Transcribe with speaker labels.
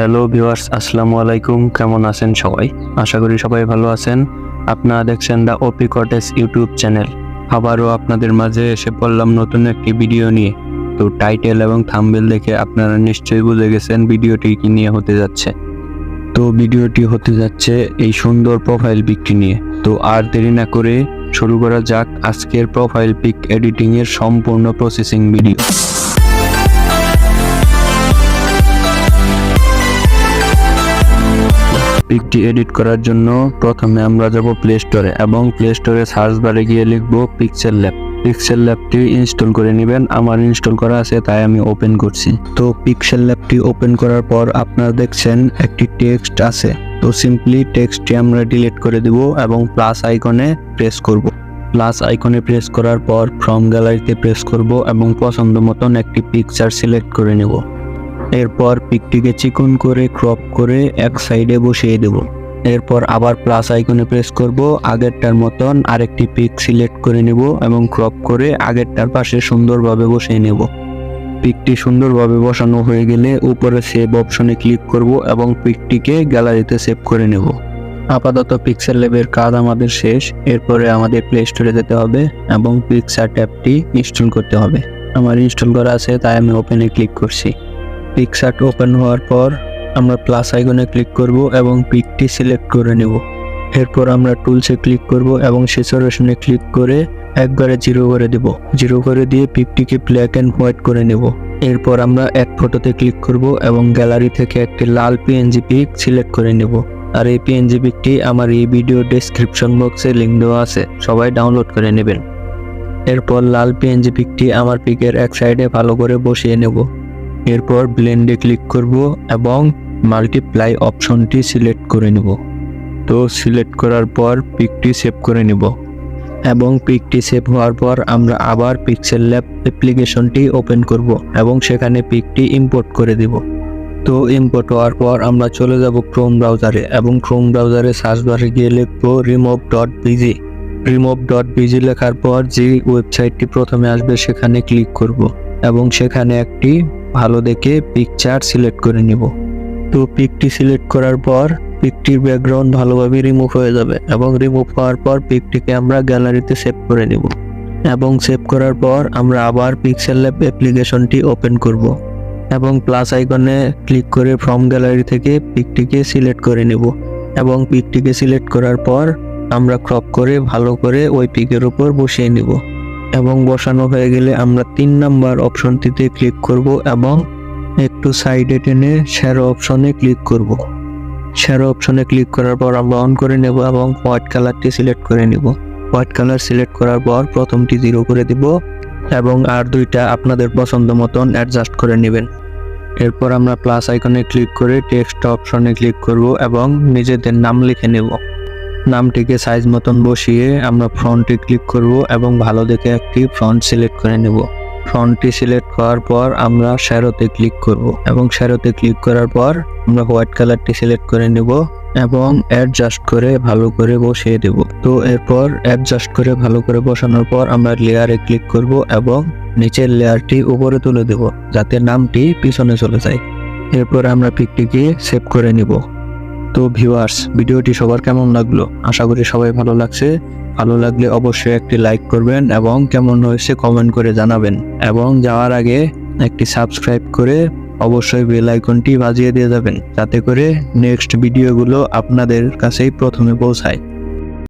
Speaker 1: Hello viewers, আসসালামু আলাইকুম। কেমন আছেন সবাই? আশা করি সবাই ভালো আছেন। আপনারা দেখছেন the OP cottage YouTube channel. আবারও আপনাদের মাঝে এসে পড়লাম নতুন একটি ভিডিও নিয়ে। তো টাইটেল এবং থাম্বনেল দেখে আপনারা নিশ্চয়ই বুঝে গেছেন ভিডিওটি কি নিয়ে হতে যাচ্ছে। তো ভিডিওটি হতে যাচ্ছে এই সুন্দর প্রোফাইল পিকটি নিয়ে। তো আর দেরি না করে শুরু করা যাক আজকের প্রোফাইল পিক এডিটিং এর সম্পূর্ণ প্রসেসিং ভিডিও। পিকটি এডিট করার জন্য প্রথমে আমরা যাব প্লে স্টোরে এবং প্লে স্টোরে সার্চ বারে গিয়ে লিখব পিক্সেল ল্যাব। পিক্সেল ল্যাবটি ইনস্টল করে নেবেন। আমার ইনস্টল করা আছে তাই আমি ওপেন করছি। তো পিক্সেল ল্যাবটি ওপেন করার পর আপনারা দেখছেন একটি টেক্সট আছে। তো সিম্পলি টেক্সটটি আমরা ডিলিট করে দেব এবং প্লাস আইকনে প্রেস করব। প্লাস আইকনে প্রেস করার পর ফ্রম গ্যালারিতে প্রেস করব এবং পছন্দ মতন একটি পিকচার সিলেক্ট করে নেব। এরপর পিকটিকে চিকন করে ক্রপ করে এক সাইডে বসিয়ে দেব। এরপর আবার প্লাস আইকনে প্রেস করব, আগেরটার মতন আরেকটি পিক সিলেক্ট করে নেব এবং ক্রপ করে আগেরটার পাশে সুন্দরভাবে বসিয়ে নেব। পিকটি সুন্দরভাবে বসানো হয়ে গেলে উপরে সেভ অপশনে ক্লিক করব এবং পিকটিকে গ্যালারিতে সেভ করে নেব। আপাতত পিক্সেল ল্যাবের কাজ আমাদের শেষ। এরপরে আমাদের প্লে স্টোরে যেতে হবে এবং পিকচার ট্যাবটি ইনস্টল করতে হবে। আমার ইনস্টল করা আছে তাই আমি ওপেনে ক্লিক করছি। পিকচার ওপেন হওয়ার পর আমরা প্লাস আইকনে ক্লিক করব এবং পিকটি সিলেক্ট করে নেব। এরপর আমরা টুলসে ক্লিক করব এবং স্যাচুরেশনে ক্লিক করে একবারে জিরো করে দেব। জিরো করে দিয়ে পিকটিকে ব্ল্যাক এন্ড হোয়াইট করে নেব। এরপর আমরা এক ফটোতে ক্লিক করব এবং গ্যালারি থেকে একটি লাল পিএনজি পিক সিলেক্ট করে নেব। আর এই পিএনজি পিকটি আমার এই ভিডিও ডেসক্রিপশন বক্সে লিংক দেওয়া আছে, সবাই ডাউনলোড করে নেবেন। এরপর লাল পিএনজি পিকটি আমার পিকের এক সাইডে ভালো করে বসিয়ে নেব। এরপর ব্লেন্ডে ক্লিক করব এবং মাল্টিপ্লাই অপশনটি সিলেক্ট করে নেব। তো সিলেক্ট করার পর পিকটি সেভ করে নেব এবং পিকটি সেভ হওয়ার পর আমরা আবার পিক্সেল ল্যাব অ্যাপ্লিকেশনটি ওপেন করব এবং সেখানে পিকটি ইম্পোর্ট করে দেব। তো ইম্পোর্ট হওয়ার পর আমরা চলে যাব ক্রোম ব্রাউজারে এবং ক্রোম ব্রাউজারে সার্চ বারে গিয়ে লিখব remove.bg। remove.bg লেখার পর যে ওয়েবসাইটটি প্রথমে আসবে সেখানে ক্লিক করব এবং সেখানে একটি ভালো দেখে পিকচার সিলেক্ট করে নিব। তো পিকটি সিলেক্ট করার পর পিকটির ব্যাকগ্রাউন্ড ভালোভাবে রিমুভ হয়ে যাবে এবং রিমুভ হওয়ার পর পিকটিকে আমরা গ্যালারিতে সেভ করে নেব এবং সেভ করার পর আমরা আবার পিক্সেল ল্যাব অ্যাপ্লিকেশনটি ওপেন করব এবং প্লাস আইকনে ক্লিক করে ফ্রম গ্যালারি থেকে পিকটিকে সিলেক্ট করে নেব এবং পিকটিকে সিলেক্ট করার পর আমরা ক্রপ করে ভালো করে ওই পিকের উপর বসিয়ে নেব এবং বসানো হয়ে গেলে আমরা 3 নাম্বার অপশনটিতে ক্লিক করব এবং একটু সাইডে টেনে শ্যাডো অপশনে ক্লিক করব। শ্যাডো অপশনে ক্লিক করার পর আমরা অন করে নেব এবং হোয়াইট কালারটি সিলেক্ট করে নেব। হোয়াইট কালার সিলেক্ট করার পর প্রথমটি 0 করে দেব এবং আর দুইটা আপনাদের পছন্দ মতন অ্যাডজাস্ট করে নেবেন। এরপর আমরা প্লাস আইকনে ক্লিক করে টেক্সট অপশনে ক্লিক করব এবং নিজেদের নাম লিখে নেব। নামটিকে সাইজ মতন বসিয়ে আমরা ফ্রন্টে ক্লিক করব এবং ভালো দেখে একটি ফ্রন্ট সিলেক্ট করে নেব। ফ্রন্টটি সিলেক্ট করার পর আমরা শ্যাডোতে ক্লিক করব এবং শ্যাডোতে ক্লিক করার পর আমরা হোয়াইট কালারটি সিলেক্ট করে নেব এবং অ্যাডজাস্ট করে ভালো করে বসিয়ে দেব। তো এরপর অ্যাডজাস্ট করে ভালো করে বসানোর পর আমরা লেয়ারে ক্লিক করব এবং নিচের লেয়ারটি উপরে তুলে দেব যাতে নামটি পিছনে চলে যায়। এরপর আমরা পিকটিকে সেভ করে নিব। তো ভিউয়ার্স, ভিডিওটি সবার কেমন লাগলো? আশা করি সবাই ভালো লাগছে। ভালো লাগলে অবশ্যই একটি লাইক করবেন এবং কেমন হয়েছে কমেন্ট করে জানাবেন এবং যাওয়ার আগে একটি সাবস্ক্রাইব করে অবশ্যই বেল আইকনটি বাজিয়ে দিয়ে যাবেন যাতে করে নেক্সট ভিডিওগুলো আপনাদের কাছেই প্রথমে পৌঁছায়।